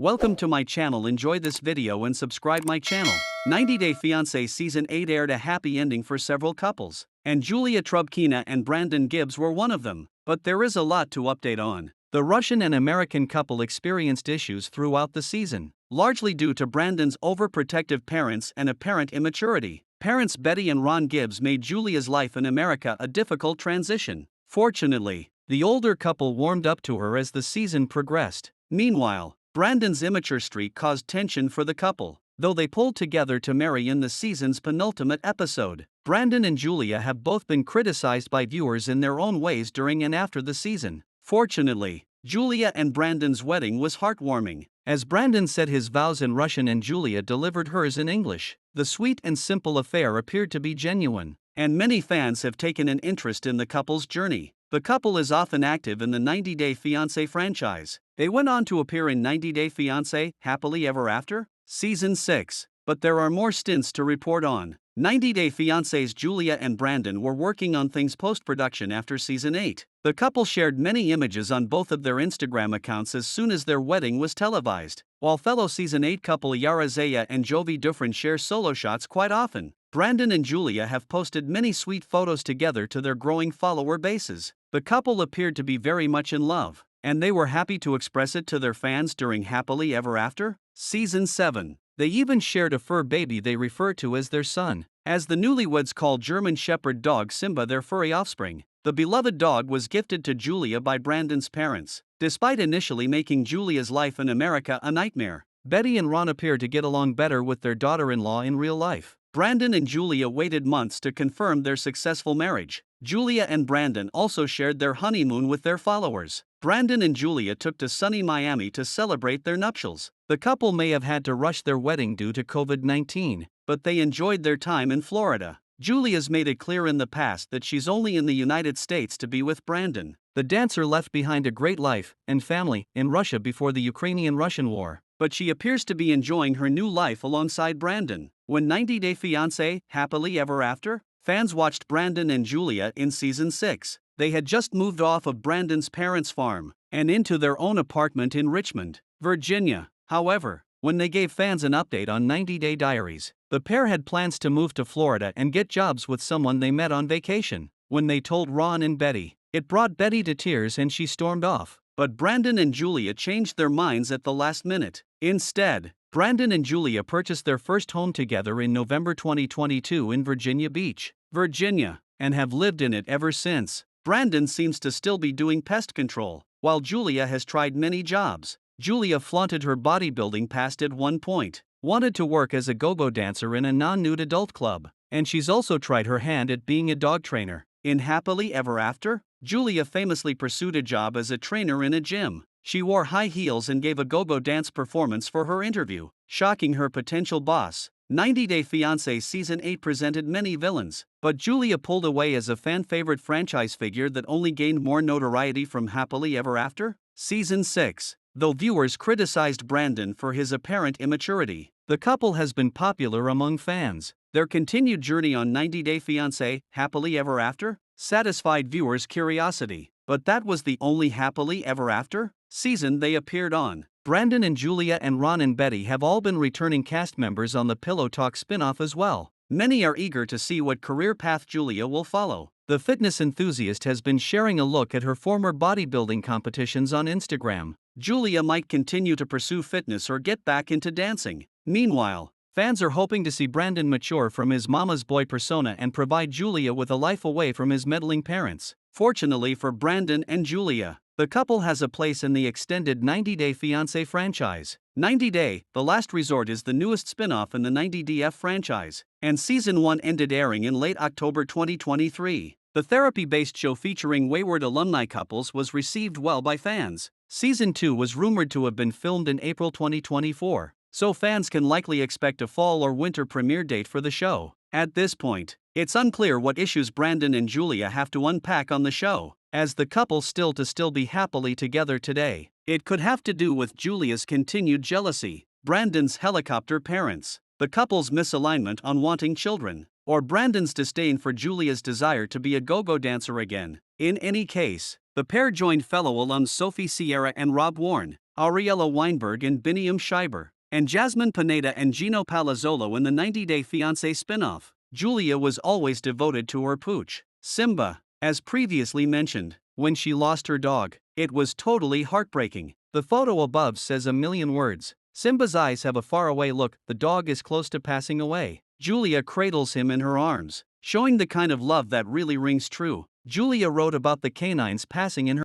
Welcome to my channel. Enjoy this video and subscribe my channel. 90 Day Fiancé Season 8 aired a happy ending for several couples, and Julia Trubkina and Brandon Gibbs were one of them. But there is a lot to update on. The Russian and American couple experienced issues throughout the season, largely due to Brandon's overprotective parents and apparent immaturity. Parents Betty and Ron Gibbs made Julia's life in America a difficult transition. Fortunately, the older couple warmed up to her as the season progressed. Meanwhile, Brandon's immature streak caused tension for the couple, though they pulled together to marry in the season's penultimate episode. Brandon and Julia have both been criticized by viewers in their own ways during and after the season. Fortunately, Julia and Brandon's wedding was heartwarming, as Brandon said his vows in Russian and Julia delivered hers in English. The sweet and simple affair appeared to be genuine, and many fans have taken an interest in the couple's journey. The couple is often active in the 90 Day Fiancé franchise. They went on to appear in 90 Day Fiancé Happily Ever After, Season 6, but there are more stints to report on. 90 Day Fiancé's Julia and Brandon were working on things post-production after Season 8. The couple shared many images on both of their Instagram accounts as soon as their wedding was televised, while fellow Season 8 couple Yara Zaya and Jovi Dufresne share solo shots quite often. Brandon and Julia have posted many sweet photos together to their growing follower bases. The couple appeared to be very much in love, and they were happy to express it to their fans during Happily Ever After, Season 7. They even shared a fur baby they refer to as their son, as the newlyweds called German Shepherd dog Simba their furry offspring. The beloved dog was gifted to Julia by Brandon's parents. Despite initially making Julia's life in America a nightmare, Betty and Ron appear to get along better with their daughter-in-law in real life. Brandon and Julia waited months to confirm their successful marriage. Julia and Brandon also shared their honeymoon with their followers. Brandon and Julia took to sunny Miami to celebrate their nuptials. The couple may have had to rush their wedding due to COVID-19, but they enjoyed their time in Florida. Julia's made it clear in the past that she's only in the United States to be with Brandon. The dancer left behind a great life and family in Russia before the Ukrainian-Russian war, but she appears to be enjoying her new life alongside Brandon. When 90 Day Fiancé Happily Ever After, fans watched Brandon and Julia in Season 6. They had just moved off of Brandon's parents' farm and into their own apartment in Richmond, Virginia. However, when they gave fans an update on 90 Day Diaries, the pair had plans to move to Florida and get jobs with someone they met on vacation. When they told Ron and Betty, it brought Betty to tears and she stormed off. But Brandon and Julia changed their minds at the last minute. Instead, Brandon and Julia purchased their first home together in November 2022 in Virginia Beach, Virginia, and have lived in it ever since. Brandon seems to still be doing pest control, while Julia has tried many jobs. Julia flaunted her bodybuilding past at one point, wanted to work as a go-go dancer in a non-nude adult club, and she's also tried her hand at being a dog trainer. In Happily Ever After, Julia famously pursued a job as a trainer in a gym. She wore high heels and gave a go-go dance performance for her interview, shocking her potential boss. 90 Day Fiancé Season 8 presented many villains, but Julia pulled away as a fan-favorite franchise figure that only gained more notoriety from Happily Ever After, Season 6. Though viewers criticized Brandon for his apparent immaturity, the couple has been popular among fans. Their continued journey on 90 Day Fiancé Happily Ever After satisfied viewers' curiosity, but that was the only Happily Ever After season they appeared on. Brandon and Julia and Ron and Betty have all been returning cast members on the Pillow Talk spin-off as well. Many are eager to see what career path Julia will follow. The fitness enthusiast has been sharing a look at her former bodybuilding competitions on Instagram. Julia might continue to pursue fitness or get back into dancing. Meanwhile, fans are hoping to see Brandon mature from his mama's boy persona and provide Julia with a life away from his meddling parents. Fortunately for Brandon and Julia, the couple has a place in the extended 90 Day Fiancé franchise. 90 Day, The Last Resort is the newest spin-off in the 90DF franchise, and Season 1 ended airing in late October 2023. The therapy-based show featuring wayward alumni couples was received well by fans. Season 2 was rumored to have been filmed in April 2024, so fans can likely expect a fall or winter premiere date for the show. At this point, it's unclear what issues Brandon and Julia have to unpack on the show, as the couple still be happily together today. It could have to do with Julia's continued jealousy, Brandon's helicopter parents, the couple's misalignment on wanting children, or Brandon's disdain for Julia's desire to be a go-go dancer again. In any case, the pair joined fellow alums Sophie Sierra and Rob Warren, Ariella Weinberg and Biniam Schreiber, and Jasmine Pineda and Gino Palazzolo in the 90 Day Fiancé spin-off. Julia was always devoted to her pooch, Simba. As previously mentioned, when she lost her dog, it was totally heartbreaking. The photo above says a million words. Simba's eyes have a faraway look, the dog is close to passing away. Julia cradles him in her arms, showing the kind of love that really rings true. Julia wrote about the canines passing in her